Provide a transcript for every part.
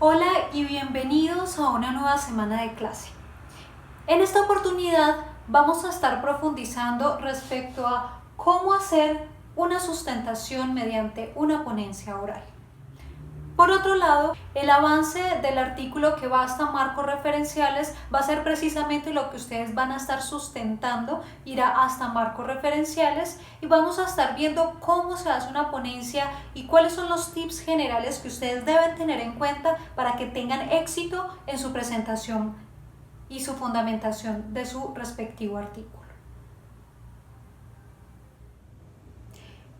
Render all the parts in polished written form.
Hola y bienvenidos a una nueva semana de clase. En esta oportunidad vamos a estar profundizando respecto a cómo hacer una sustentación mediante una ponencia oral. Por otro lado, el avance del artículo que va hasta marcos referenciales va a ser precisamente lo que ustedes van a estar sustentando, irá hasta marcos referenciales y vamos a estar viendo cómo se hace una ponencia y cuáles son los tips generales que ustedes deben tener en cuenta para que tengan éxito en su presentación y su fundamentación de su respectivo artículo.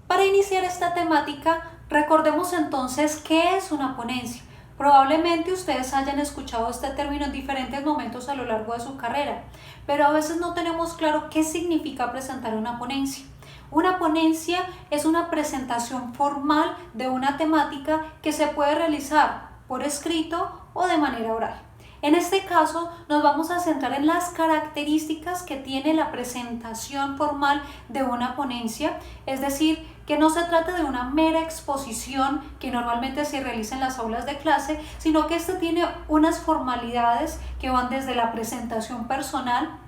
Para iniciar esta temática, recordemos entonces qué es una ponencia. Probablemente ustedes hayan escuchado este término en diferentes momentos a lo largo de su carrera, pero a veces no tenemos claro qué significa presentar una ponencia. Una ponencia es una presentación formal de una temática que se puede realizar por escrito o de manera oral. En este caso nos vamos a centrar en las características que tiene la presentación formal de una ponencia, es decir, que no se trata de una mera exposición que normalmente se realiza en las aulas de clase, sino que esta tiene unas formalidades que van desde la presentación personal,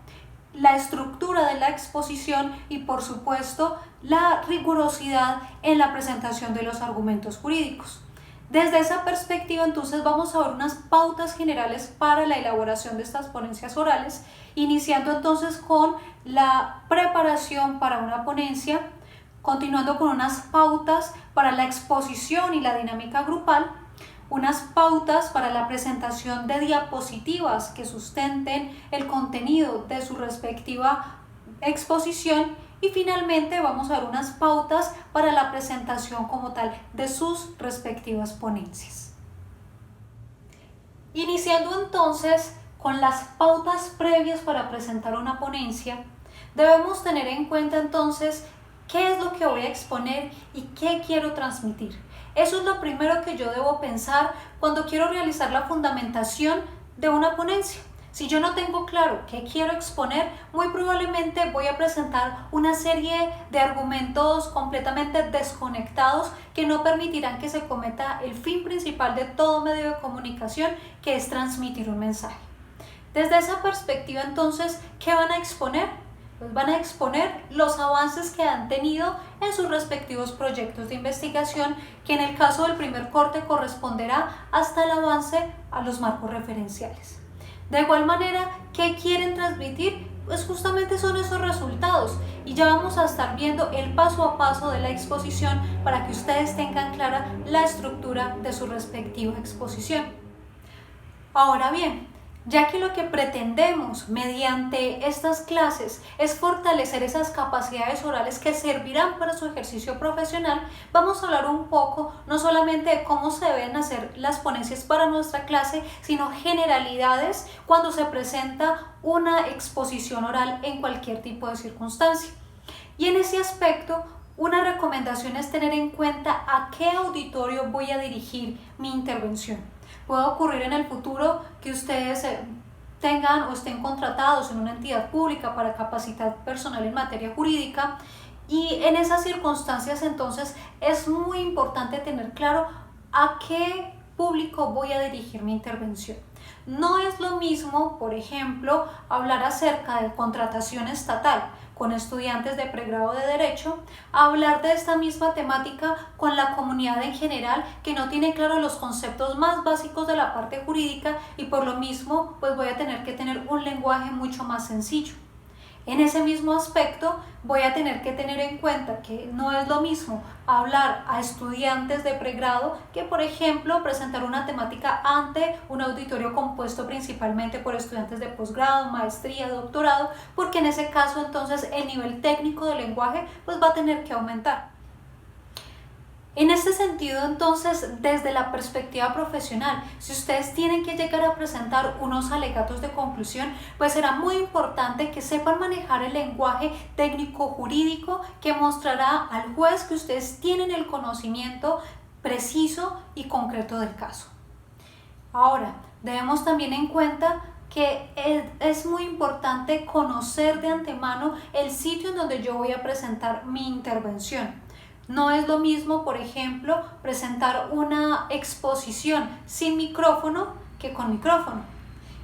la estructura de la exposición y por supuesto la rigurosidad en la presentación de los argumentos jurídicos. Desde esa perspectiva, entonces, vamos a ver unas pautas generales para la elaboración de estas ponencias orales, iniciando entonces con la preparación para una ponencia, continuando con unas pautas para la exposición y la dinámica grupal, unas pautas para la presentación de diapositivas que sustenten el contenido de su respectiva exposición y finalmente vamos a ver unas pautas para la presentación como tal de sus respectivas ponencias. Iniciando entonces con las pautas previas para presentar una ponencia, debemos tener en cuenta entonces qué es lo que voy a exponer y qué quiero transmitir. Eso es lo primero que yo debo pensar cuando quiero realizar la fundamentación de una ponencia. Si yo no tengo claro qué quiero exponer, muy probablemente voy a presentar una serie de argumentos completamente desconectados que no permitirán que se cometa el fin principal de todo medio de comunicación, que es transmitir un mensaje. Desde esa perspectiva, entonces, ¿qué van a exponer? Pues van a exponer los avances que han tenido en sus respectivos proyectos de investigación, que en el caso del primer corte corresponderá hasta el avance a los marcos referenciales. De igual manera, ¿qué quieren transmitir? Pues justamente son esos resultados y ya vamos a estar viendo el paso a paso de la exposición para que ustedes tengan clara la estructura de su respectiva exposición. Ahora bien, ya que lo que pretendemos mediante estas clases es fortalecer esas capacidades orales que servirán para su ejercicio profesional, vamos a hablar un poco no solamente de cómo se deben hacer las ponencias para nuestra clase, sino generalidades cuando se presenta una exposición oral en cualquier tipo de circunstancia. Y en ese aspecto, una recomendación es tener en cuenta a qué auditorio voy a dirigir mi intervención. Puede ocurrir en el futuro que ustedes tengan o estén contratados en una entidad pública para capacitar personal en materia jurídica y en esas circunstancias entonces es muy importante tener claro a qué público voy a dirigir mi intervención. No es lo mismo, por ejemplo, hablar acerca de contratación estatal con estudiantes de pregrado de Derecho, hablar de esta misma temática con la comunidad en general que no tiene claro los conceptos más básicos de la parte jurídica y por lo mismo pues voy a tener que tener un lenguaje mucho más sencillo. En ese mismo aspecto voy a tener que tener en cuenta que no es lo mismo hablar a estudiantes de pregrado que, por ejemplo, presentar una temática ante un auditorio compuesto principalmente por estudiantes de posgrado, maestría, doctorado, porque en ese caso entonces el nivel técnico del lenguaje pues va a tener que aumentar. En este sentido, entonces, desde la perspectiva profesional, si ustedes tienen que llegar a presentar unos alegatos de conclusión, pues será muy importante que sepan manejar el lenguaje técnico-jurídico que mostrará al juez que ustedes tienen el conocimiento preciso y concreto del caso. Ahora, debemos también en cuenta que es muy importante conocer de antemano el sitio en donde yo voy a presentar mi intervención. No es lo mismo, por ejemplo, presentar una exposición sin micrófono que con micrófono.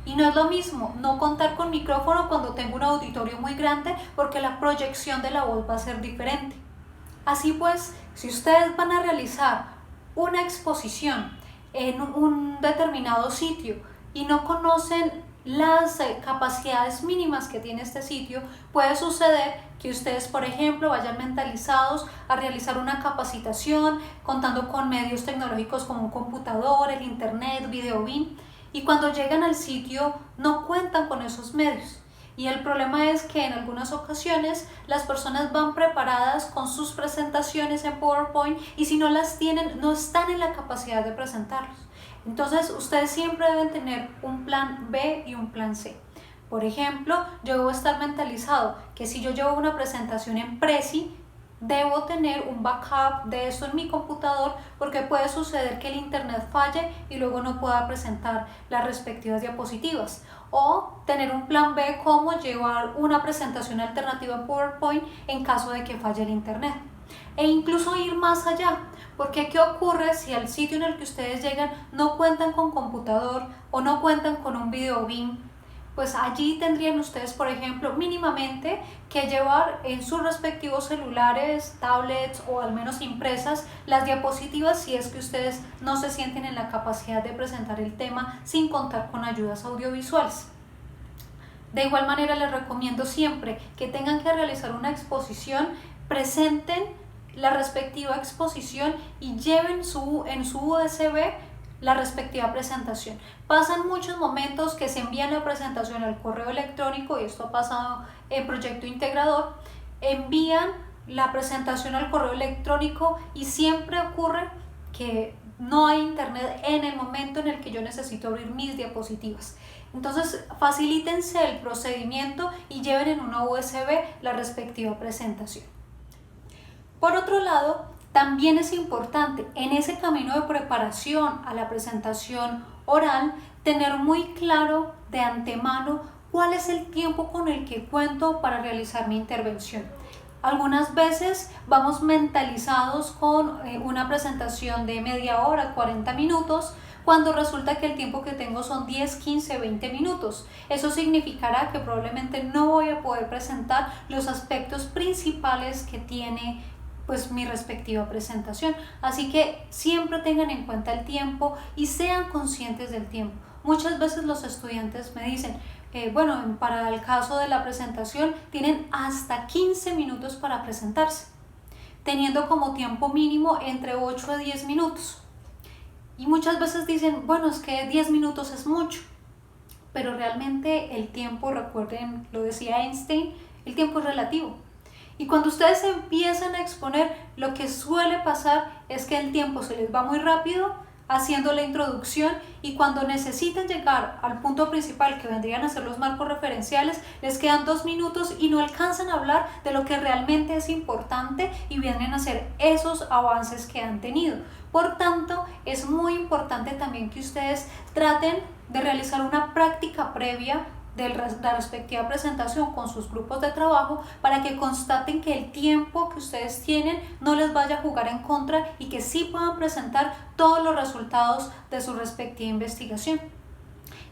Y no es lo mismo no contar con micrófono cuando tengo un auditorio muy grande, porque la proyección de la voz va a ser diferente. Así pues, si ustedes van a realizar una exposición en un determinado sitio y no conocen las capacidades mínimas que tiene este sitio, puede suceder que ustedes, por ejemplo, vayan mentalizados a realizar una capacitación contando con medios tecnológicos como un computador, el internet, video BIM, y cuando llegan al sitio no cuentan con esos medios. Y el problema es que en algunas ocasiones las personas van preparadas con sus presentaciones en PowerPoint, y si no las tienen, no están en la capacidad de presentarlos. Entonces ustedes siempre deben tener un plan B y un plan C. Por ejemplo, yo debo estar mentalizado que si yo llevo una presentación en Prezi, debo tener un backup de esto en mi computador, porque puede suceder que el internet falle y luego no pueda presentar las respectivas diapositivas. O tener un plan B, como llevar una presentación alternativa en PowerPoint en caso de que falle el internet. E incluso ir más allá, porque ¿qué ocurre si al sitio en el que ustedes llegan no cuentan con computador o no cuentan con un video BIM? Pues allí tendrían ustedes, por ejemplo, mínimamente que llevar en sus respectivos celulares, tablets o al menos impresas las diapositivas, si es que ustedes no se sienten en la capacidad de presentar el tema sin contar con ayudas audiovisuales. De igual manera, les recomiendo siempre que tengan que realizar una exposición, presenten la respectiva exposición y lleven en su USB la respectiva presentación. Pasan muchos momentos que se envían la presentación al correo electrónico, y esto ha pasado en Proyecto Integrador. Envían la presentación al correo electrónico y siempre ocurre que no hay internet en el momento en el que yo necesito abrir mis diapositivas. Entonces facilítense el procedimiento y lleven en una USB la respectiva presentación. Por otro lado, también es importante en ese camino de preparación a la presentación oral tener muy claro de antemano cuál es el tiempo con el que cuento para realizar mi intervención. Algunas veces vamos mentalizados con una presentación de media hora, 40 minutos, cuando resulta que el tiempo que tengo son 10, 15, 20 minutos. Eso significará que probablemente no voy a poder presentar los aspectos principales que tiene pues mi respectiva presentación. Así que siempre tengan en cuenta el tiempo y sean conscientes del tiempo. Muchas veces los estudiantes me dicen, bueno, para el caso de la presentación tienen hasta 15 minutos para presentarse, teniendo como tiempo mínimo entre 8 a 10 minutos. Y muchas veces dicen, bueno, es que 10 minutos es mucho, pero realmente el tiempo, recuerden, lo decía Einstein, el tiempo es relativo. Y cuando ustedes empiezan a exponer, lo que suele pasar es que el tiempo se les va muy rápido haciendo la introducción, y cuando necesitan llegar al punto principal, que vendrían a ser los marcos referenciales, les quedan 2 minutos y no alcanzan a hablar de lo que realmente es importante y vienen a ser esos avances que han tenido. Por tanto, es muy importante también que ustedes traten de realizar una práctica previa de la respectiva presentación con sus grupos de trabajo, para que constaten que el tiempo que ustedes tienen no les vaya a jugar en contra y que sí puedan presentar todos los resultados de su respectiva investigación.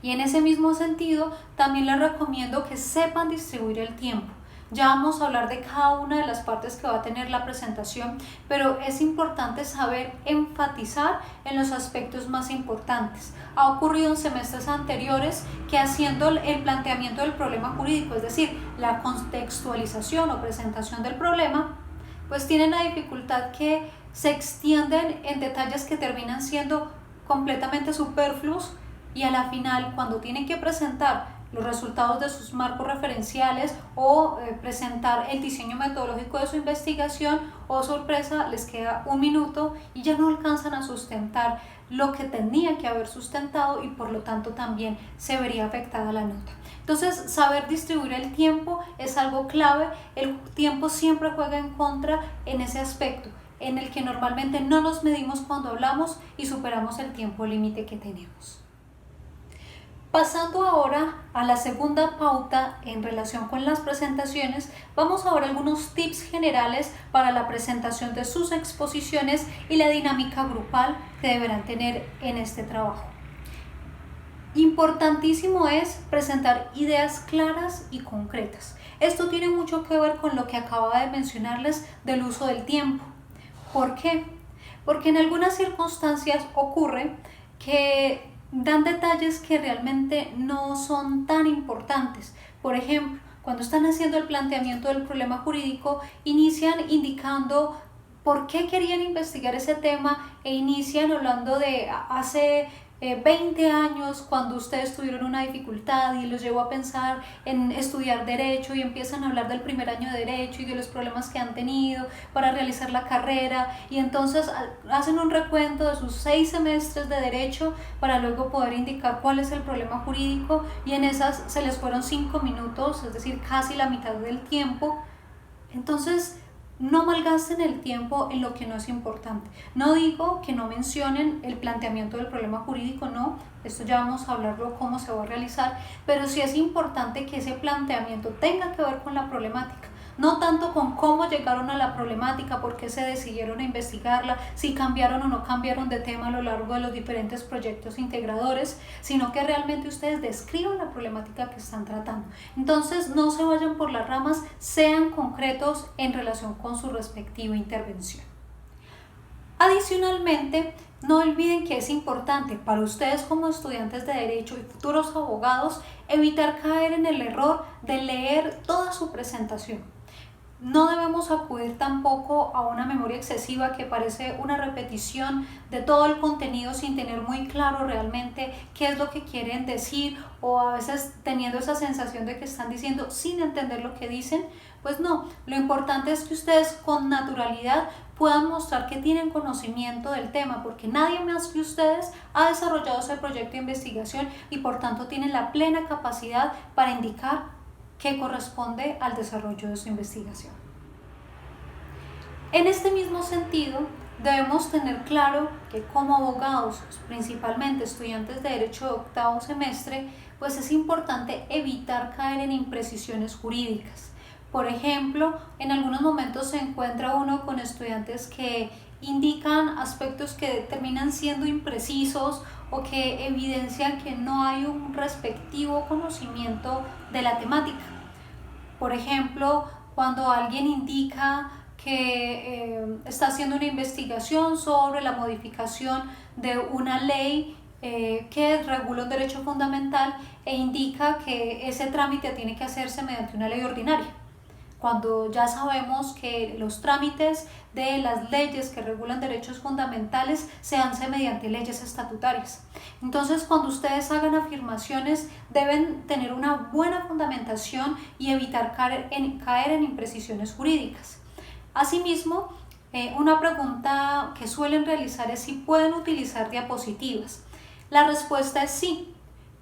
Y en ese mismo sentido, también les recomiendo que sepan distribuir el tiempo. Ya vamos a hablar de cada una de las partes que va a tener la presentación, pero es importante saber enfatizar en los aspectos más importantes. Ha ocurrido en semestres anteriores que, haciendo el planteamiento del problema jurídico, es decir, la contextualización o presentación del problema, pues tienen la dificultad que se extienden en detalles que terminan siendo completamente superfluos, y a la final, cuando tienen que presentar los resultados de sus marcos referenciales o presentar el diseño metodológico de su investigación, oh sorpresa, les queda 1 minuto y ya no alcanzan a sustentar lo que tenía que haber sustentado, y por lo tanto también se vería afectada la nota. Entonces, saber distribuir el tiempo es algo clave. El tiempo siempre juega en contra en ese aspecto, en el que normalmente no nos medimos cuando hablamos y superamos el tiempo límite que tenemos. Pasando ahora a la segunda pauta en relación con las presentaciones, vamos a ver algunos tips generales para la presentación de sus exposiciones y la dinámica grupal que deberán tener en este trabajo. Importantísimo es presentar ideas claras y concretas. Esto tiene mucho que ver con lo que acababa de mencionarles del uso del tiempo. ¿Por qué? Porque en algunas circunstancias ocurre que dan detalles que realmente no son tan importantes. Por ejemplo, cuando están haciendo el planteamiento del problema jurídico, inician indicando por qué querían investigar ese tema e inician hablando de hace 20 años cuando ustedes tuvieron una dificultad y los llevó a pensar en estudiar derecho y empiezan a hablar del primer año de derecho y de los problemas que han tenido para realizar la carrera, y entonces hacen un recuento de sus 6 semestres de derecho para luego poder indicar cuál es el problema jurídico, y en esas se les fueron 5 minutos, es decir, casi la mitad del tiempo. Entonces no malgasten el tiempo en lo que no es importante. No digo que no mencionen el planteamiento del problema jurídico, no, esto ya vamos a hablarlo cómo se va a realizar, pero sí es importante que ese planteamiento tenga que ver con la problemática, no tanto con cómo llegaron a la problemática, por qué se decidieron a investigarla, si cambiaron o no cambiaron de tema a lo largo de los diferentes proyectos integradores, sino que realmente ustedes describan la problemática que están tratando. Entonces no se vayan por las ramas, sean concretos en relación con su respectiva intervención. Adicionalmente, no olviden que es importante para ustedes como estudiantes de Derecho y futuros abogados evitar caer en el error de leer toda su presentación. No debemos acudir tampoco a una memoria excesiva que parece una repetición de todo el contenido sin tener muy claro realmente qué es lo que quieren decir, o a veces teniendo esa sensación de que están diciendo sin entender lo que dicen. Pues no, lo importante es que ustedes con naturalidad puedan mostrar que tienen conocimiento del tema, porque nadie más que ustedes ha desarrollado ese proyecto de investigación y por tanto tienen la plena capacidad para indicar que corresponde al desarrollo de su investigación. En este mismo sentido, debemos tener claro que como abogados, principalmente estudiantes de Derecho de octavo semestre, pues es importante evitar caer en imprecisiones jurídicas. Por ejemplo, en algunos momentos se encuentra uno con estudiantes que indican aspectos que terminan siendo imprecisos o que evidencian que no hay un respectivo conocimiento de la temática. Por ejemplo, cuando alguien indica que está haciendo una investigación sobre la modificación de una ley que regula un derecho fundamental e indica que ese trámite tiene que hacerse mediante una ley ordinaria, cuando ya sabemos que los trámites de las leyes que regulan derechos fundamentales se hacen mediante leyes estatutarias. Entonces, cuando ustedes hagan afirmaciones, deben tener una buena fundamentación y evitar caer en imprecisiones jurídicas. Asimismo, una pregunta que suelen realizar es si pueden utilizar diapositivas. La respuesta es sí,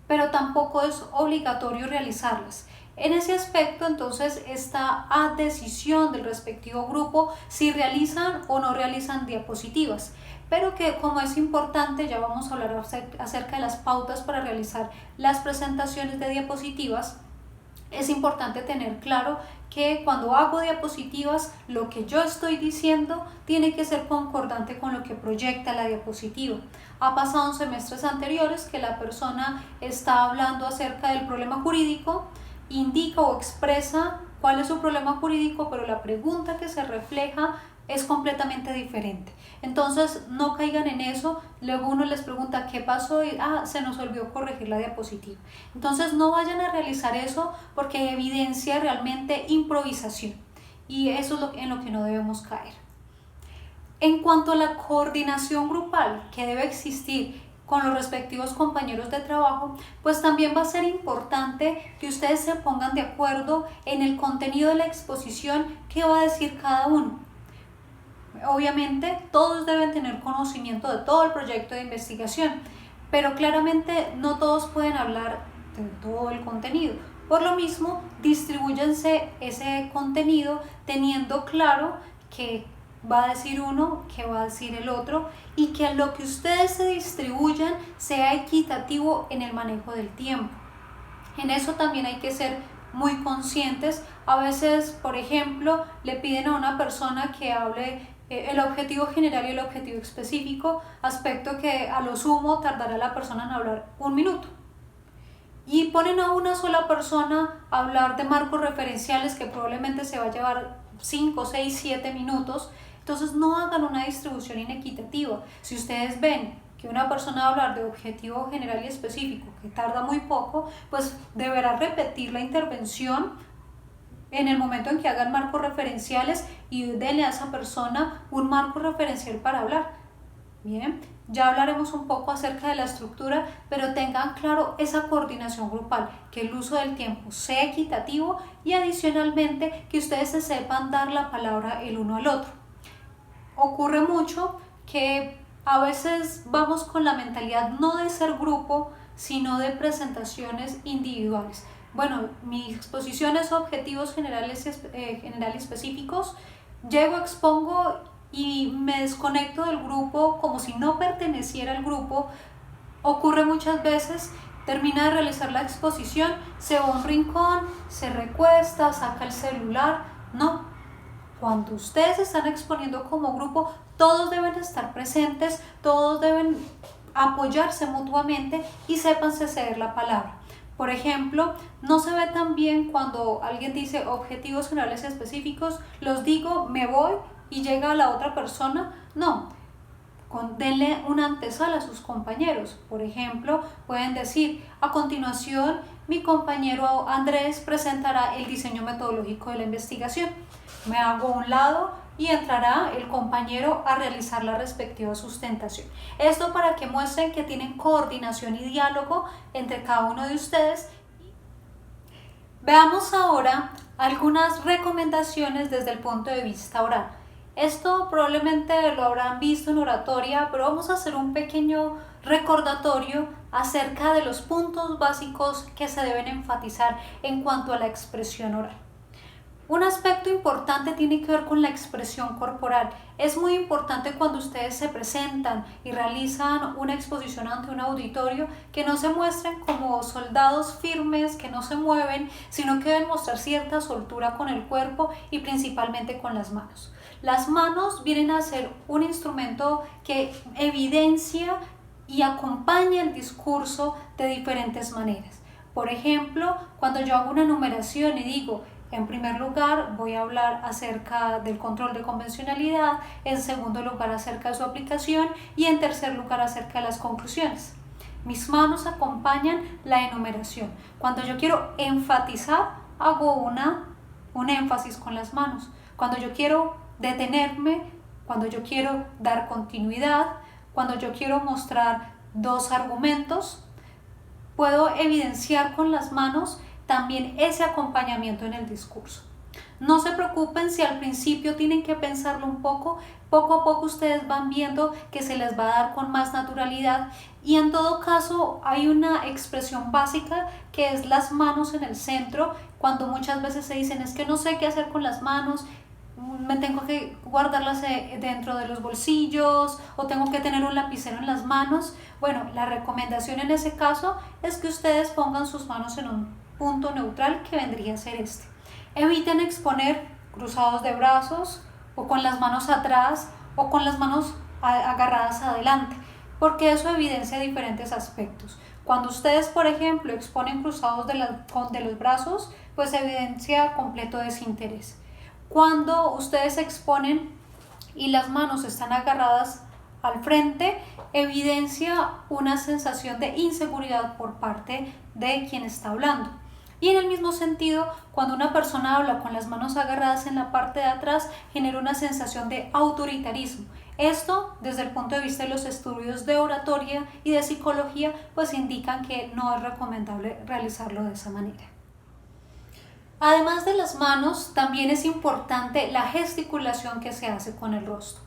pero tampoco es obligatorio realizarlas. En ese aspecto, entonces, está a decisión del respectivo grupo si realizan o no realizan diapositivas, pero que, como es importante, ya vamos a hablar acerca de las pautas para realizar las presentaciones de diapositivas. Es importante tener claro que cuando hago diapositivas, lo que yo estoy diciendo tiene que ser concordante con lo que proyecta la diapositiva. Ha pasado en semestres anteriores que la persona está hablando acerca del problema jurídico, indica o expresa cuál es su problema jurídico, pero la pregunta que se refleja es completamente diferente. Entonces no caigan en eso. Luego uno les pregunta qué pasó y se nos olvidó corregir la diapositiva. Entonces no vayan a realizar eso porque evidencia realmente improvisación, y eso es en lo que no debemos caer. En cuanto a la coordinación grupal que debe existir con los respectivos compañeros de trabajo, pues también va a ser importante que ustedes se pongan de acuerdo en el contenido de la exposición que va a decir cada uno. Obviamente todos deben tener conocimiento de todo el proyecto de investigación, pero claramente no todos pueden hablar de todo el contenido. Por lo mismo, distribúyense ese contenido teniendo claro que va a decir uno, qué va a decir el otro, y que lo que ustedes se distribuyan sea equitativo en el manejo del tiempo. En eso también hay que ser muy conscientes. A veces, por ejemplo, le piden a una persona que hable el objetivo general y el objetivo específico, aspecto que a lo sumo tardará la persona en hablar 1 minuto. Y ponen a una sola persona a hablar de marcos referenciales que probablemente se va a llevar 5, 6, 7 minutos. Entonces no hagan una distribución inequitativa. Si ustedes ven que una persona va a hablar de objetivo general y específico que tarda muy poco, pues deberá repetir la intervención en el momento en que hagan marcos referenciales y denle a esa persona un marco referencial para hablar. Bien, ya hablaremos un poco acerca de la estructura, pero tengan claro esa coordinación grupal, que el uso del tiempo sea equitativo y adicionalmente que ustedes se sepan dar la palabra el uno al otro. Ocurre mucho que a veces vamos con la mentalidad no de ser grupo, sino de presentaciones individuales. Bueno, mi exposición es objetivos generales y específicos, llego, expongo y me desconecto del grupo como si no perteneciera al grupo. Ocurre muchas veces, termina de realizar la exposición, se va a un rincón, se recuesta, saca el celular. No, cuando ustedes están exponiendo como grupo, todos deben estar presentes, todos deben apoyarse mutuamente y sépanse ceder la palabra. Por ejemplo, no se ve tan bien cuando alguien dice objetivos generales y específicos, los digo, me voy y llega la otra persona. No, denle una antesala a sus compañeros. Por ejemplo, pueden decir, a continuación, mi compañero Andrés presentará el diseño metodológico de la investigación. Me hago a un lado y entrará el compañero a realizar la respectiva sustentación. Esto para que muestren que tienen coordinación y diálogo entre cada uno de ustedes. Veamos ahora algunas recomendaciones desde el punto de vista oral. Esto probablemente lo habrán visto en oratoria, pero vamos a hacer un pequeño recordatorio acerca de los puntos básicos que se deben enfatizar en cuanto a la expresión oral. Un aspecto importante tiene que ver con la expresión corporal. Es muy importante cuando ustedes se presentan y realizan una exposición ante un auditorio que no se muestren como soldados firmes que no se mueven, sino que deben mostrar cierta soltura con el cuerpo y principalmente con las manos. Las manos vienen a ser un instrumento que evidencia y acompaña el discurso de diferentes maneras. Por ejemplo, cuando yo hago una enumeración y digo, en primer lugar, voy a hablar acerca del control de convencionalidad, en segundo lugar acerca de su aplicación y en tercer lugar acerca de las conclusiones. Mis manos acompañan la enumeración. Cuando yo quiero enfatizar, hago un énfasis con las manos. Cuando yo quiero detenerme, cuando yo quiero dar continuidad, cuando yo quiero mostrar dos argumentos, puedo evidenciar con las manos también ese acompañamiento en el discurso. No se preocupen si al principio tienen que pensarlo un poco a poco ustedes van viendo que se les va a dar con más naturalidad y en todo caso hay una expresión básica que es las manos en el centro, cuando muchas veces se dicen es que no sé qué hacer con las manos, me tengo que guardarlas dentro de los bolsillos o tengo que tener un lapicero en las manos. Bueno, la recomendación en ese caso es que ustedes pongan sus manos en un punto neutral que vendría a ser este. Eviten exponer cruzados de brazos o con las manos atrás o con las manos agarradas adelante, porque eso evidencia diferentes aspectos. Cuando ustedes, por ejemplo, exponen cruzados de los brazos, pues evidencia completo desinterés. Cuando ustedes exponen y las manos están agarradas al frente, evidencia una sensación de inseguridad por parte de quien está hablando. Y en el mismo sentido, cuando una persona habla con las manos agarradas en la parte de atrás, genera una sensación de autoritarismo. Esto, desde el punto de vista de los estudios de oratoria y de psicología, pues indican que no es recomendable realizarlo de esa manera. Además de las manos, también es importante la gesticulación que se hace con el rostro.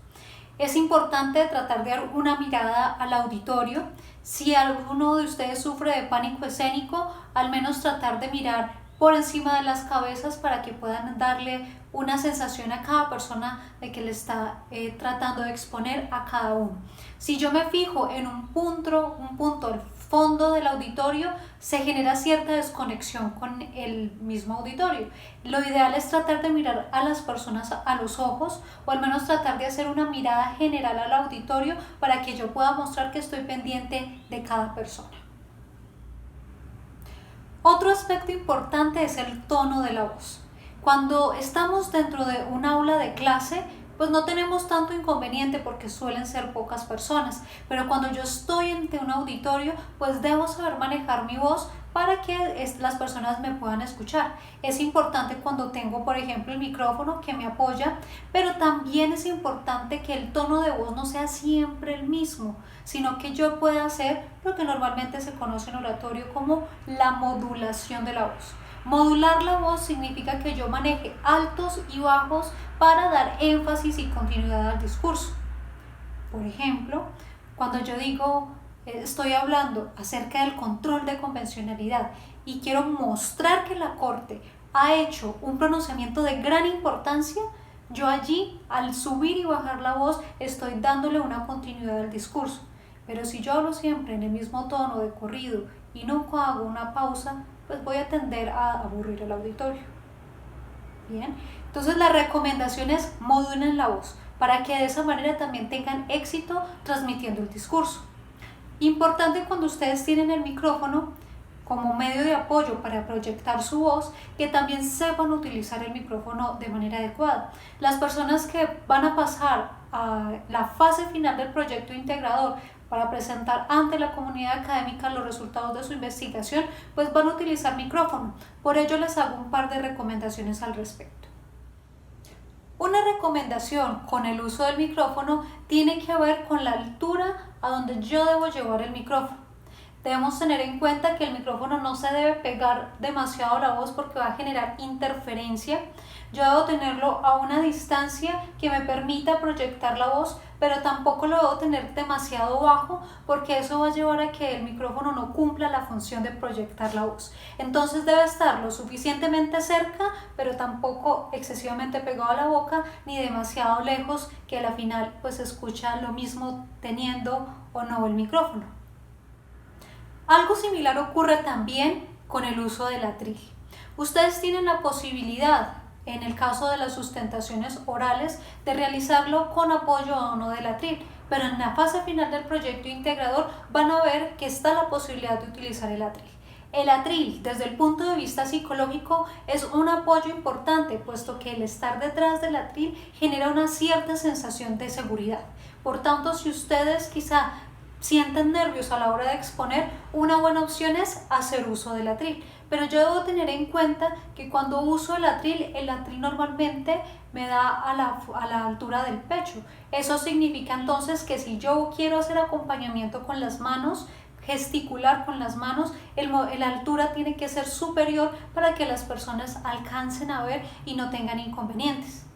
Es importante tratar de dar una mirada al auditorio. Si alguno de ustedes sufre de pánico escénico, al menos tratar de mirar por encima de las cabezas para que puedan darle una sensación a cada persona de que le está tratando de exponer a cada uno. Si yo me fijo en un punto al fondo del auditorio, se genera cierta desconexión con el mismo auditorio. Lo ideal es tratar de mirar a las personas a los ojos, o al menos tratar de hacer una mirada general al auditorio para que yo pueda mostrar que estoy pendiente de cada persona. Otro aspecto importante es el tono de la voz. Cuando estamos dentro de un aula de clase, pues no tenemos tanto inconveniente porque suelen ser pocas personas, pero cuando yo estoy ante un auditorio, pues debo saber manejar mi voz para que las personas me puedan escuchar. Es importante cuando tengo, por ejemplo, el micrófono que me apoya, pero también es importante que el tono de voz no sea siempre el mismo, sino que yo pueda hacer lo que normalmente se conoce en oratorio como la modulación de la voz. Modular la voz significa que yo maneje altos y bajos para dar énfasis y continuidad al discurso. Por ejemplo, cuando yo digo, estoy hablando acerca del control de convencionalidad y quiero mostrar que la Corte ha hecho un pronunciamiento de gran importancia, yo allí, al subir y bajar la voz, estoy dándole una continuidad al discurso. Pero si yo hablo siempre en el mismo tono de corrido y nunca hago una pausa, pues voy a tender a aburrir al auditorio. Bien, entonces la recomendación es modulen la voz para que de esa manera también tengan éxito transmitiendo el discurso. Importante cuando ustedes tienen el micrófono como medio de apoyo para proyectar su voz, que también sepan utilizar el micrófono de manera adecuada. Las personas que van a pasar a la fase final del proyecto integrador para presentar ante la comunidad académica los resultados de su investigación, pues van a utilizar micrófono. Por ello les hago un par de recomendaciones al respecto. Una recomendación con el uso del micrófono tiene que ver con la altura a donde yo debo llevar el micrófono. Debemos tener en cuenta que el micrófono no se debe pegar demasiado a la voz porque va a generar interferencia. Yo debo tenerlo a una distancia que me permita proyectar la voz, pero tampoco lo debo tener demasiado bajo porque eso va a llevar a que el micrófono no cumpla la función de proyectar la voz. Entonces debe estar lo suficientemente cerca, pero tampoco excesivamente pegado a la boca, ni demasiado lejos que a la final pues se escucha lo mismo teniendo o no el micrófono. Algo similar ocurre también con el uso del atril. Ustedes tienen la posibilidad, en el caso de las sustentaciones orales, de realizarlo con apoyo o no del atril, pero en la fase final del proyecto integrador van a ver que está la posibilidad de utilizar el atril. El atril, desde el punto de vista psicológico, es un apoyo importante, puesto que el estar detrás del atril genera una cierta sensación de seguridad. Por tanto, si ustedes quizá sienten nervios a la hora de exponer, una buena opción es hacer uso del atril. Pero yo debo tener en cuenta que cuando uso el atril normalmente me da a la altura del pecho. Eso significa entonces que si yo quiero hacer acompañamiento con las manos, gesticular con las manos, la altura tiene que ser superior para que las personas alcancen a ver y no tengan inconvenientes.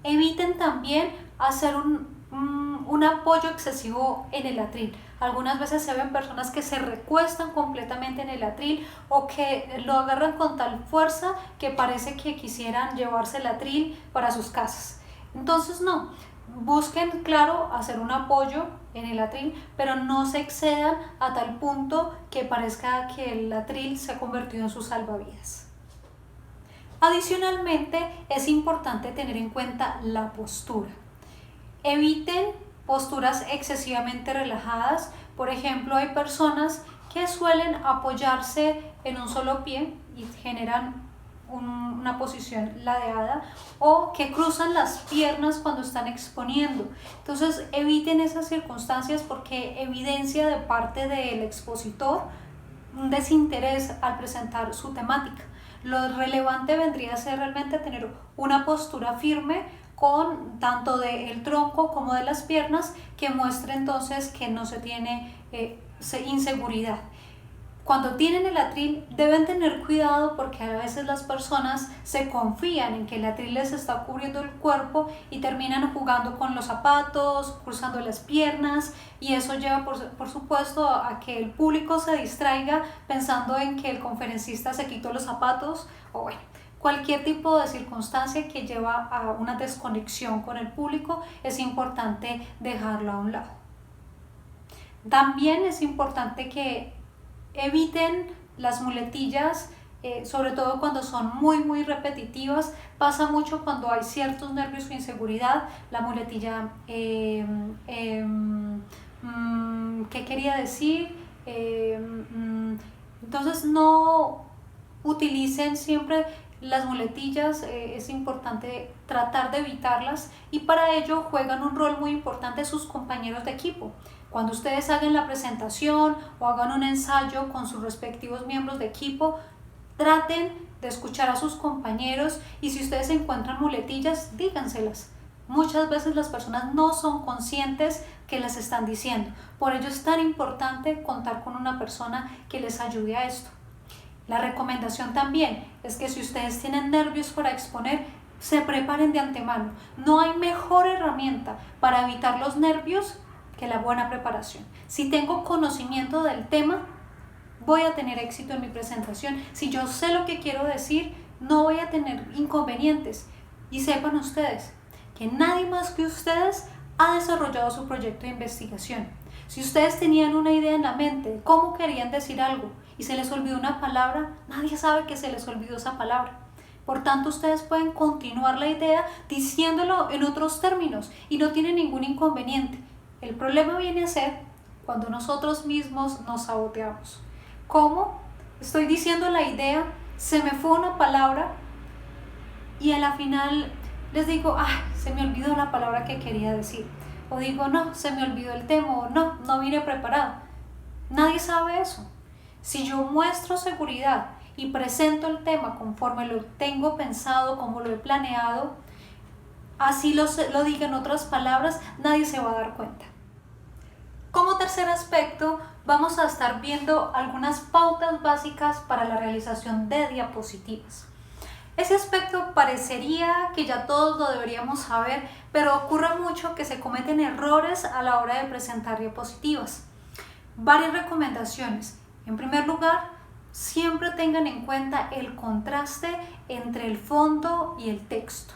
Eviten también hacer un apoyo excesivo en el atril. Algunas veces se ven personas que se recuestan completamente en el atril o que lo agarran con tal fuerza que parece que quisieran llevarse el atril para sus casas. Entonces no, busquen, claro, hacer un apoyo en el atril, pero no se excedan a tal punto que parezca que el atril se ha convertido en su salvavidas. Adicionalmente, es importante tener en cuenta la postura. Eviten posturas excesivamente relajadas. Por ejemplo, hay personas que suelen apoyarse en un solo pie y generan una posición ladeada, o que cruzan las piernas cuando están exponiendo. Entonces eviten esas circunstancias porque evidencia de parte del expositor un desinterés al presentar su temática. Lo relevante vendría a ser realmente tener una postura firme con tanto del tronco como de las piernas, que muestre entonces que no se tiene inseguridad. Cuando tienen el atril deben tener cuidado porque a veces las personas se confían en que el atril les está cubriendo el cuerpo y terminan jugando con los zapatos, cruzando las piernas, y eso lleva por supuesto a que el público se distraiga pensando en que el conferencista se quitó los zapatos o bueno. Cualquier tipo de circunstancia que lleva a una desconexión con el público es importante dejarlo a un lado. También es importante que eviten las muletillas, sobre todo cuando son muy repetitivas. Pasa mucho cuando hay ciertos nervios o inseguridad, la muletilla ¿qué quería decir? Entonces no utilicen siempre las muletillas, es importante tratar de evitarlas, y para ello juegan un rol muy importante sus compañeros de equipo. Cuando ustedes hagan la presentación o hagan un ensayo con sus respectivos miembros de equipo, traten de escuchar a sus compañeros, y si ustedes encuentran muletillas, díganselas. Muchas veces las personas no son conscientes que las están diciendo. Por ello es tan importante contar con una persona que les ayude a esto. La recomendación también es que si ustedes tienen nervios para exponer, se preparen de antemano. No hay mejor herramienta para evitar los nervios que la buena preparación. Si tengo conocimiento del tema, voy a tener éxito en mi presentación. Si yo sé lo que quiero decir, no voy a tener inconvenientes. Y sepan ustedes que nadie más que ustedes ha desarrollado su proyecto de investigación. Si ustedes tenían una idea en la mente de cómo querían decir algo y se les olvidó una palabra, nadie sabe que se les olvidó esa palabra. Por tanto, ustedes pueden continuar la idea diciéndolo en otros términos y no tienen ningún inconveniente. El problema viene a ser cuando nosotros mismos nos saboteamos. ¿Cómo? Estoy diciendo la idea, se me fue una palabra y a la final les digo, se me olvidó la palabra que quería decir. O digo, no, se me olvidó el tema, o no vine preparado. Nadie sabe eso. Si yo muestro seguridad y presento el tema conforme lo tengo pensado, como lo he planeado, así lo diga en otras palabras, nadie se va a dar cuenta. Como tercer aspecto, vamos a estar viendo algunas pautas básicas para la realización de diapositivas. Ese aspecto parecería que ya todos lo deberíamos saber, pero ocurre mucho que se cometen errores a la hora de presentar diapositivas. Varias recomendaciones. En primer lugar, siempre tengan en cuenta el contraste entre el fondo y el texto.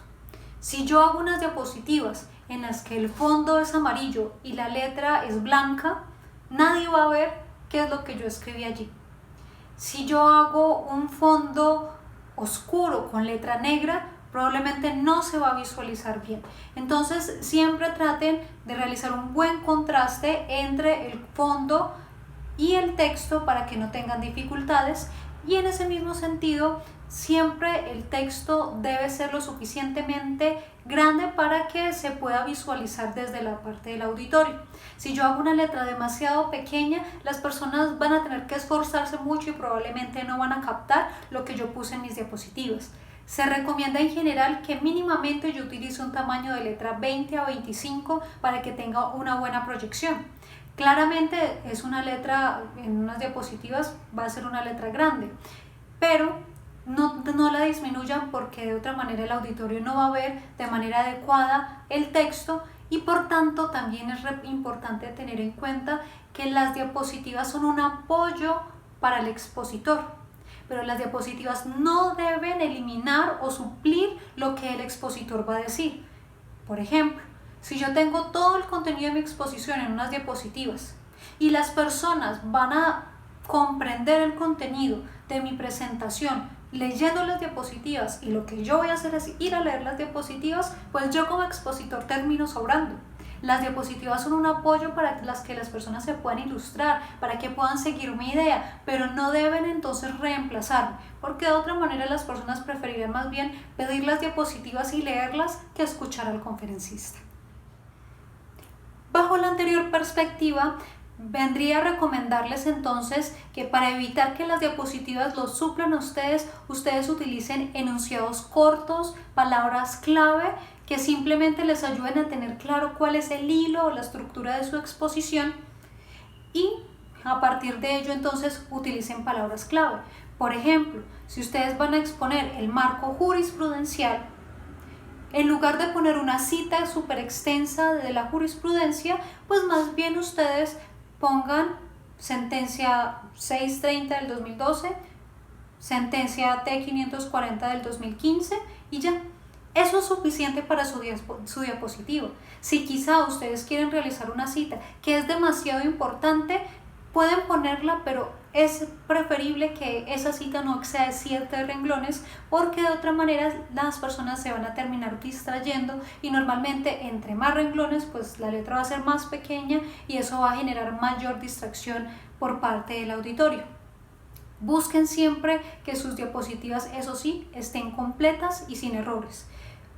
Si yo hago unas diapositivas en las que el fondo es amarillo y la letra es blanca, nadie va a ver qué es lo que yo escribí allí. Si yo hago un fondo oscuro con letra negra, probablemente no se va a visualizar bien. Entonces siempre traten de realizar un buen contraste entre el fondo y el texto para que no tengan dificultades, y en ese mismo sentido siempre el texto debe ser lo suficientemente grande para que se pueda visualizar desde la parte del auditorio. Si yo hago una letra demasiado pequeña, las personas van a tener que esforzarse mucho y probablemente no van a captar lo que yo puse en mis diapositivas. Se recomienda en general que mínimamente yo utilice un tamaño de letra 20 a 25 para que tenga una buena proyección. Claramente es una letra, en unas diapositivas va a ser una letra grande, pero no la disminuyan, porque de otra manera el auditorio no va a ver de manera adecuada el texto, y por tanto también es importante tener en cuenta que las diapositivas son un apoyo para el expositor, pero las diapositivas no deben eliminar o suplir lo que el expositor va a decir. Por ejemplo, si yo tengo todo el contenido de mi exposición en unas diapositivas y las personas van a comprender el contenido de mi presentación leyendo las diapositivas, y lo que yo voy a hacer es ir a leer las diapositivas, pues yo como expositor termino sobrando. Las diapositivas son un apoyo para que las personas se puedan ilustrar, para que puedan seguir mi idea, pero no deben entonces reemplazarme, porque de otra manera las personas preferirán más bien pedir las diapositivas y leerlas que escuchar al conferencista. Bajo la anterior perspectiva, vendría a recomendarles entonces que para evitar que las diapositivas los suplan a ustedes utilicen enunciados cortos, palabras clave que simplemente les ayuden a tener claro cuál es el hilo o la estructura de su exposición, y a partir de ello entonces utilicen palabras clave. Por ejemplo, si ustedes van a exponer el marco jurisprudencial, en lugar de poner una cita súper extensa de la jurisprudencia, pues más bien ustedes pongan sentencia 630 del 2012, sentencia T540 del 2015 y ya. Eso es suficiente para su diapositiva. Si quizá ustedes quieren realizar una cita que es demasiado importante, pueden ponerla, pero es preferible que esa cita no exceda 7 renglones, porque de otra manera las personas se van a terminar distrayendo y normalmente entre más renglones pues la letra va a ser más pequeña y eso va a generar mayor distracción por parte del auditorio. Busquen siempre que sus diapositivas, eso sí, estén completas y sin errores.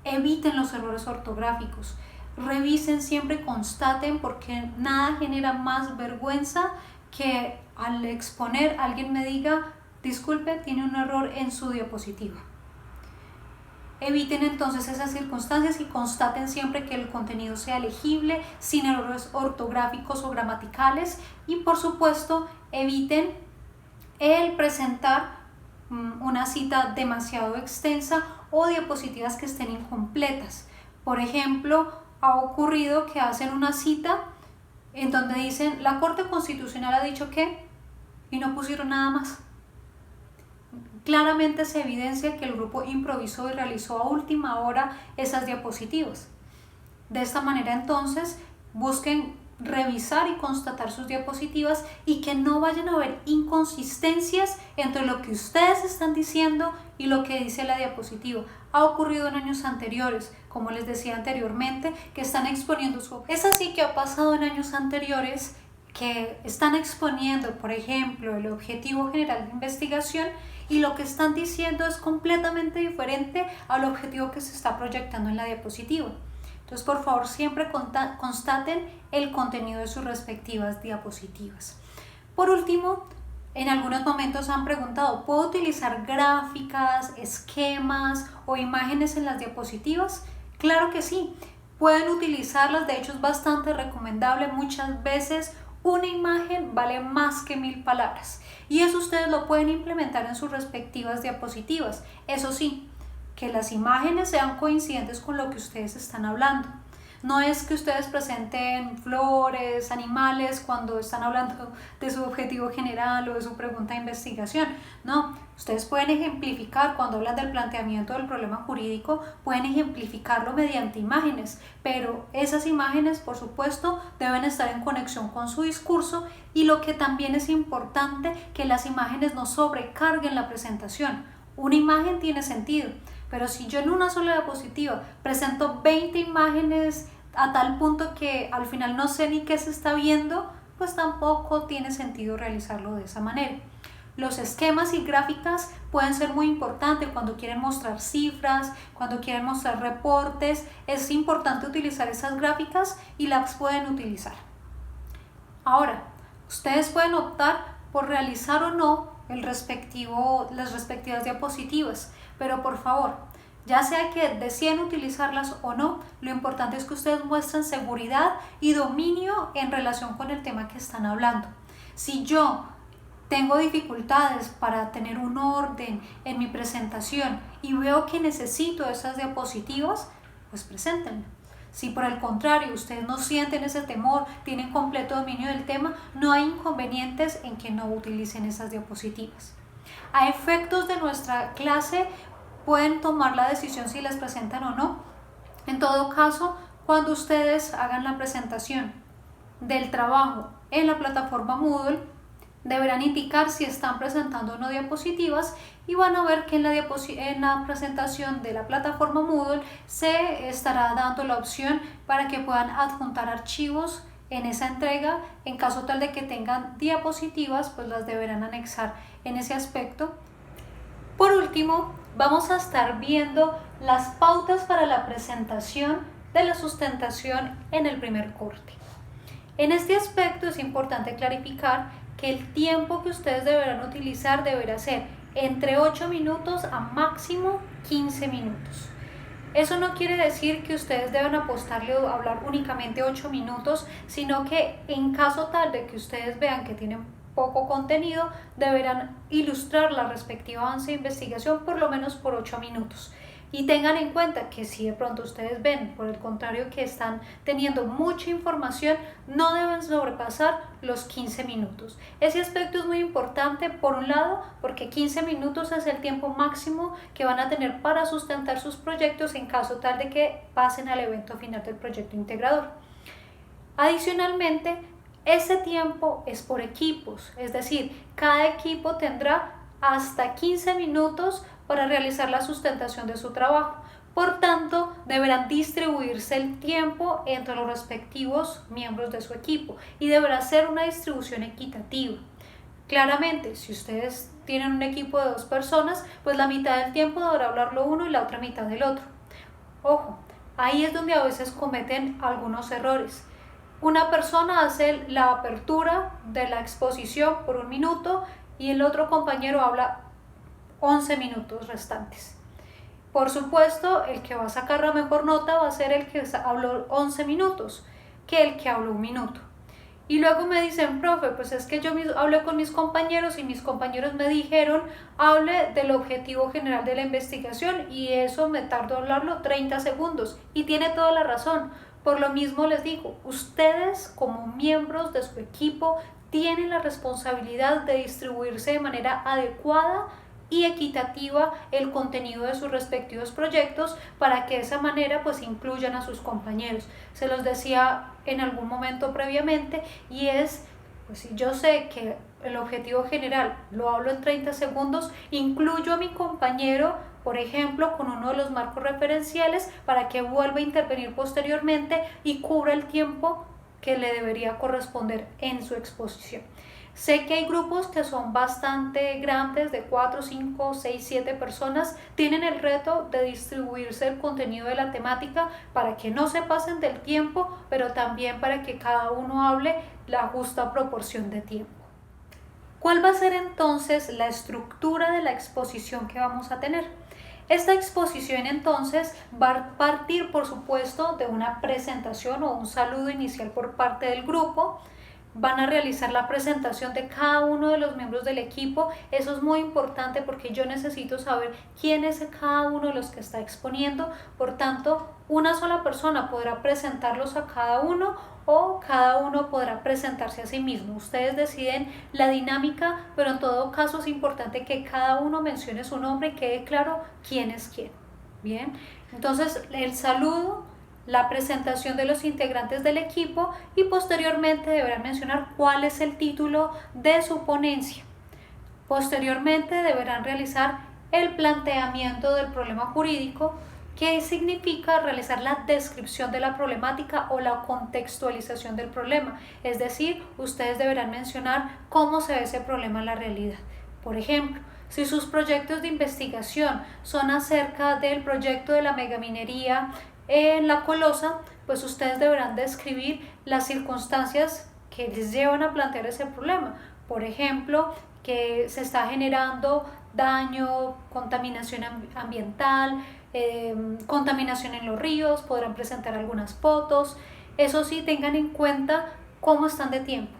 Eviten los errores ortográficos. Revisen siempre y constaten, porque nada genera más vergüenza que al exponer alguien me diga, disculpe, tiene un error en su diapositiva. Eviten entonces esas circunstancias y constaten siempre que el contenido sea legible, sin errores ortográficos o gramaticales, y por supuesto eviten el presentar una cita demasiado extensa o diapositivas que estén incompletas. Por ejemplo, ha ocurrido que hacen una cita en donde dicen la Corte Constitucional ha dicho que, y no pusieron nada más. Claramente se evidencia que el grupo improvisó y realizó a última hora esas diapositivas. De esta manera entonces busquen revisar y constatar sus diapositivas y que no vayan a haber inconsistencias entre lo que ustedes están diciendo y lo que dice la diapositiva. Ha ocurrido en años anteriores, como les decía anteriormente, que están exponiendo su... Es así que ha pasado en años anteriores que están exponiendo, por ejemplo, el objetivo general de investigación y lo que están diciendo es completamente diferente al objetivo que se está proyectando en la diapositiva. Entonces, por favor, siempre constaten el contenido de sus respectivas diapositivas. Por último, en algunos momentos han preguntado, ¿puedo utilizar gráficas, esquemas o imágenes en las diapositivas? Claro que sí, pueden utilizarlas, de hecho es bastante recomendable. Muchas veces una imagen vale más que 1000 palabras y eso ustedes lo pueden implementar en sus respectivas diapositivas. Eso sí, que las imágenes sean coincidentes con lo que ustedes están hablando. No es que ustedes presenten flores, animales cuando están hablando de su objetivo general o de su pregunta de investigación. No, ustedes pueden ejemplificar cuando hablan del planteamiento del problema jurídico, pueden ejemplificarlo mediante imágenes, pero esas imágenes, por supuesto, deben estar en conexión con su discurso y lo que también es importante, que las imágenes no sobrecarguen la presentación. Una imagen tiene sentido, pero si yo en una sola diapositiva presento 20 imágenes a tal punto que al final no sé ni qué se está viendo, pues tampoco tiene sentido realizarlo de esa manera. Los esquemas y gráficas pueden ser muy importantes cuando quieren mostrar cifras, cuando quieren mostrar reportes. Es importante utilizar esas gráficas y las pueden utilizar. Ahora, ustedes pueden optar por realizar o no las respectivas diapositivas, pero por favor, ya sea que deciden utilizarlas o no, lo importante es que ustedes muestren seguridad y dominio en relación con el tema que están hablando. Si yo tengo dificultades para tener un orden en mi presentación y veo que necesito esas diapositivas, pues preséntenme. Si por el contrario ustedes no sienten ese temor, tienen completo dominio del tema, no hay inconvenientes en que no utilicen esas diapositivas. A efectos de nuestra clase, pueden tomar la decisión si las presentan o no. En todo caso, cuando ustedes hagan la presentación del trabajo en la plataforma Moodle, deberán indicar si están presentando o no diapositivas y van a ver que en la presentación de la plataforma Moodle se estará dando la opción para que puedan adjuntar archivos en esa entrega. En caso tal de que tengan diapositivas, pues las deberán anexar en ese aspecto. Por último, vamos a estar viendo las pautas para la presentación de la sustentación en el primer corte. En este aspecto es importante clarificar que el tiempo que ustedes deberán utilizar deberá ser entre 8 minutos a máximo 15 minutos. Eso no quiere decir que ustedes deben apostarle o hablar únicamente 8 minutos, sino que en caso tal de que ustedes vean que tienen poco contenido, deberán ilustrar la respectiva avance de investigación por lo menos por 8 minutos. Y tengan en cuenta que si de pronto ustedes ven, por el contrario, que están teniendo mucha información, no deben sobrepasar los 15 minutos. Ese aspecto es muy importante, por un lado, porque 15 minutos es el tiempo máximo que van a tener para sustentar sus proyectos en caso tal de que pasen al evento final del proyecto integrador. Adicionalmente, ese tiempo es por equipos, es decir, cada equipo tendrá hasta 15 minutos para realizar la sustentación de su trabajo. Por tanto, deberán distribuirse el tiempo entre los respectivos miembros de su equipo y deberá ser una distribución equitativa. Claramente, si ustedes tienen un equipo de 2 personas, pues la mitad del tiempo deberá hablarlo uno y la otra mitad del otro. Ojo, ahí es donde a veces cometen algunos errores. Una persona hace la apertura de la exposición por 1 minuto y el otro compañero habla 11 minutos restantes. Por supuesto, el que va a sacar la mejor nota va a ser el que habló 11 minutos que el que habló 1 minuto. Y luego me dicen, profe, pues es que yo hablé con mis compañeros y mis compañeros me dijeron, hable del objetivo general de la investigación y eso me tardó hablarlo 30 segundos. Y tiene toda la razón. Por lo mismo les digo, ustedes como miembros de su equipo tienen la responsabilidad de distribuirse de manera adecuada y equitativa el contenido de sus respectivos proyectos para que de esa manera pues incluyan a sus compañeros. Se los decía en algún momento previamente y es, pues si yo sé que el objetivo general lo hablo en 30 segundos, incluyo a mi compañero, por ejemplo, con uno de los marcos referenciales para que vuelva a intervenir posteriormente y cubra el tiempo que le debería corresponder en su exposición. Sé que hay grupos que son bastante grandes, de 4, 5, 6, 7 personas, tienen el reto de distribuirse el contenido de la temática para que no se pasen del tiempo, pero también para que cada uno hable la justa proporción de tiempo. ¿Cuál va a ser entonces la estructura de la exposición que vamos a tener? Esta exposición entonces va a partir, por supuesto, de una presentación o un saludo inicial por parte del grupo. Van a realizar la presentación de cada uno de los miembros del equipo. Eso es muy importante porque yo necesito saber quién es cada uno de los que está exponiendo. Por tanto, una sola persona podrá presentarlos a cada uno o cada uno podrá presentarse a sí mismo. Ustedes deciden la dinámica, pero en todo caso es importante que cada uno mencione su nombre y quede claro quién es quién. Bien, entonces el saludo, la presentación de los integrantes del equipo y posteriormente deberán mencionar cuál es el título de su ponencia. Posteriormente deberán realizar el planteamiento del problema jurídico, que significa realizar la descripción de la problemática o la contextualización del problema. Es decir, ustedes deberán mencionar cómo se ve ese problema en la realidad. Por ejemplo, si sus proyectos de investigación son acerca del proyecto de la megaminería en La Colosa, pues ustedes deberán describir las circunstancias que les llevan a plantear ese problema. Por ejemplo, que se está generando daño, contaminación ambiental, contaminación en los ríos, podrán presentar algunas fotos. Eso sí, tengan en cuenta cómo están de tiempo.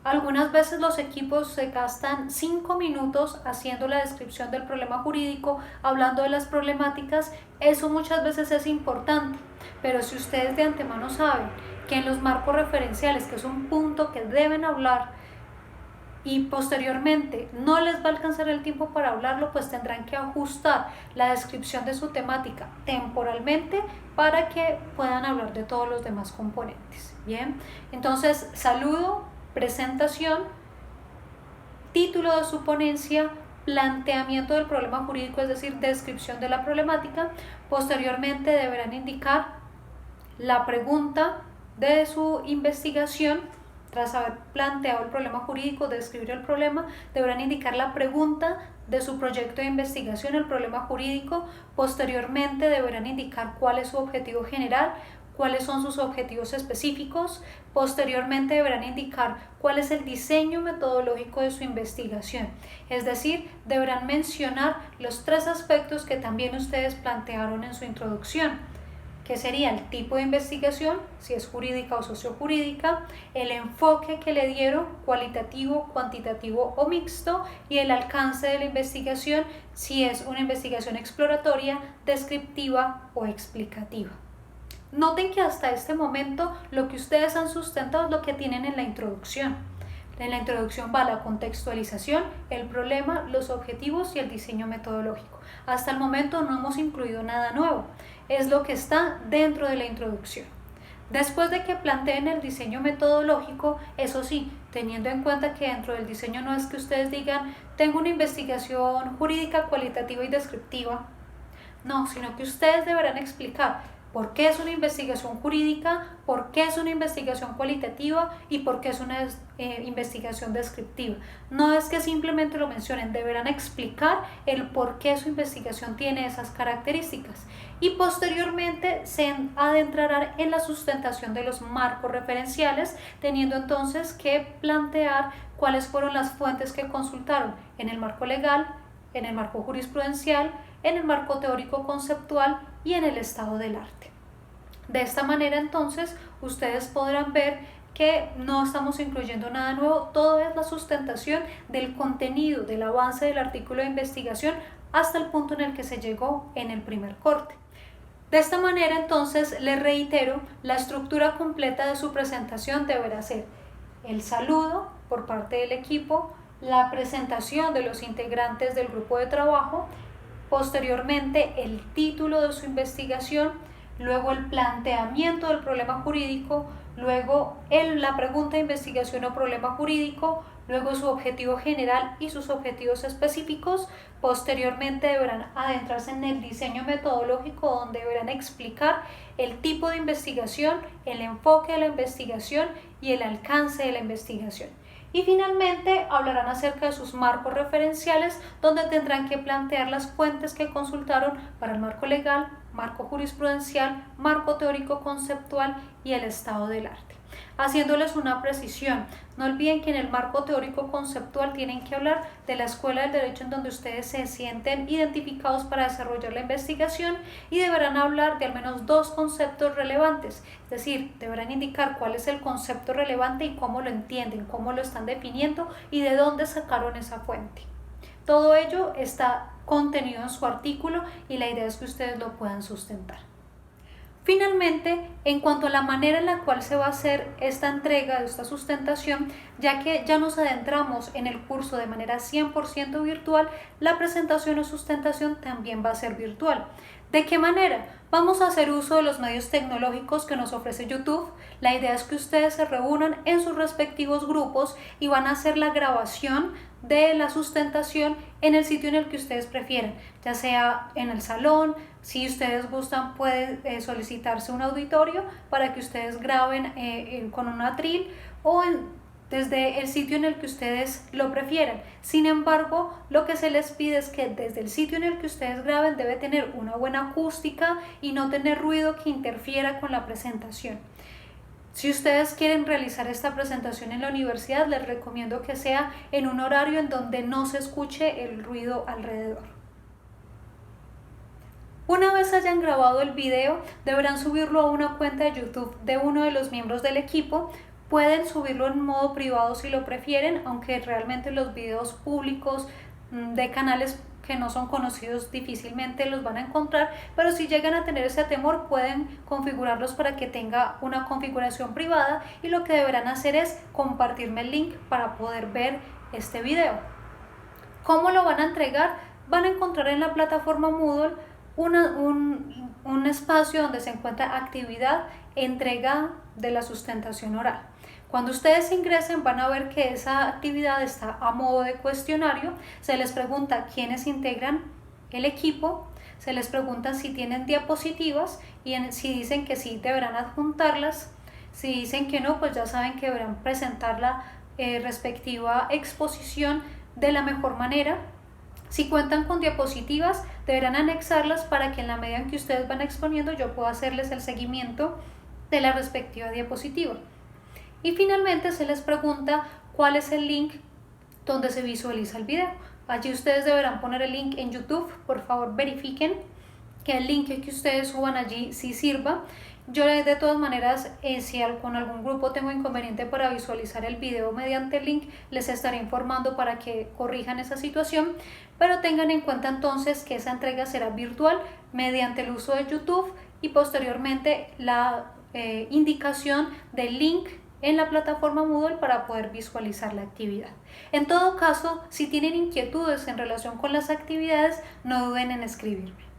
Algunas veces los equipos se gastan 5 minutos haciendo la descripción del problema jurídico, hablando de las problemáticas. Eso muchas veces es importante, pero si ustedes de antemano saben que en los marcos referenciales, que es un punto que deben hablar, y posteriormente no les va a alcanzar el tiempo para hablarlo, pues tendrán que ajustar la descripción de su temática temporalmente para que puedan hablar de todos los demás componentes. Bien, entonces saludo, presentación, título de su ponencia, planteamiento del problema jurídico, es decir, descripción de la problemática. Posteriormente deberán indicar la pregunta de su investigación. Tras haber planteado el problema jurídico, describir el problema, deberán indicar la pregunta de su proyecto de investigación, el problema jurídico. Posteriormente deberán indicar cuál es su objetivo general, cuáles son sus objetivos específicos. Posteriormente deberán indicar cuál es el diseño metodológico de su investigación. Es decir, deberán mencionar los 3 aspectos que también ustedes plantearon en su introducción. que sería el tipo de investigación, si es jurídica o sociojurídica, el enfoque que le dieron, cualitativo, cuantitativo o mixto, y el alcance de la investigación, si es una investigación exploratoria, descriptiva o explicativa. Noten que hasta este momento lo que ustedes han sustentado es lo que tienen en la introducción. En la introducción va la contextualización, el problema, los objetivos y el diseño metodológico. Hasta el momento no hemos incluido nada nuevo, es lo que está dentro de la introducción. Después de que planteen el diseño metodológico, eso sí, teniendo en cuenta que dentro del diseño no es que ustedes digan, tengo una investigación jurídica, cualitativa y descriptiva, no, sino que ustedes deberán explicar por qué es una investigación jurídica, por qué es una investigación cualitativa y por qué es una investigación descriptiva. No es que simplemente lo mencionen, deberán explicar el por qué su investigación tiene esas características. Y posteriormente se adentrarán en la sustentación de los marcos referenciales, teniendo entonces que plantear cuáles fueron las fuentes que consultaron en el marco legal, en el marco jurisprudencial, en el marco teórico conceptual y en el estado del arte. De esta manera entonces ustedes podrán ver que no estamos incluyendo nada nuevo, todo es la sustentación del contenido, del avance del artículo de investigación hasta el punto en el que se llegó en el primer corte. De esta manera entonces les reitero, la estructura completa de su presentación deberá ser el saludo por parte del equipo, la presentación de los integrantes del grupo de trabajo, posteriormente el título de su investigación, luego el planteamiento del problema jurídico, luego la pregunta de investigación o problema jurídico, luego su objetivo general y sus objetivos específicos. Posteriormente deberán adentrarse en el diseño metodológico, donde deberán explicar el tipo de investigación, el enfoque de la investigación y el alcance de la investigación. Y finalmente hablarán acerca de sus marcos referenciales, donde tendrán que plantear las fuentes que consultaron para el marco legal, marco jurisprudencial, marco teórico conceptual y el estado del arte. Haciéndoles una precisión, no olviden que en el marco teórico conceptual tienen que hablar de la escuela del derecho en donde ustedes se sienten identificados para desarrollar la investigación, y deberán hablar de al menos 2 conceptos relevantes, es decir, deberán indicar cuál es el concepto relevante y cómo lo entienden, cómo lo están definiendo y de dónde sacaron esa fuente. Todo ello está contenido en su artículo y la idea es que ustedes lo puedan sustentar. Finalmente, en cuanto a la manera en la cual se va a hacer esta entrega de esta sustentación, ya que ya nos adentramos en el curso de manera 100% virtual, la presentación o sustentación también va a ser virtual. ¿De qué manera? Vamos a hacer uso de los medios tecnológicos que nos ofrece YouTube. La idea es que ustedes se reúnan en sus respectivos grupos y van a hacer la grabación de la sustentación en el sitio en el que ustedes prefieran, ya sea en el salón. Si ustedes gustan, puede solicitarse un auditorio para que ustedes graben con un atril o desde el sitio en el que ustedes lo prefieran. Sin embargo, lo que se les pide es que desde el sitio en el que ustedes graben debe tener una buena acústica y no tener ruido que interfiera con la presentación. Si ustedes quieren realizar esta presentación en la universidad, les recomiendo que sea en un horario en donde no se escuche el ruido alrededor. Una vez hayan grabado el video, deberán subirlo a una cuenta de YouTube de uno de los miembros del equipo. Pueden subirlo en modo privado si lo prefieren, aunque realmente los videos públicos de canales que no son conocidos difícilmente los van a encontrar, pero si llegan a tener ese temor pueden configurarlos para que tenga una configuración privada, y lo que deberán hacer es compartirme el link para poder ver este video. ¿Cómo lo van a entregar? Van a encontrar en la plataforma Moodle un espacio donde se encuentra actividad entrega de la sustentación oral. Cuando ustedes ingresen van a ver que esa actividad está a modo de cuestionario. Se les pregunta quiénes integran el equipo, se les pregunta si tienen diapositivas y si dicen que sí, deberán adjuntarlas. Si dicen que no, pues ya saben que deberán presentar la respectiva exposición de la mejor manera. Si cuentan con diapositivas, deberán anexarlas para que en la medida en que ustedes van exponiendo yo pueda hacerles el seguimiento de la respectiva diapositiva. Y finalmente se les pregunta cuál es el link donde se visualiza el video. Allí ustedes deberán poner el link en YouTube. Por favor, verifiquen que el link que ustedes suban allí sí sirva. Yo de todas maneras, si con algún grupo tengo inconveniente para visualizar el video mediante el link, les estaré informando para que corrijan esa situación, pero tengan en cuenta entonces que esa entrega será virtual mediante el uso de YouTube y posteriormente la indicación del link en la plataforma Moodle para poder visualizar la actividad. En todo caso, si tienen inquietudes en relación con las actividades, no duden en escribirme.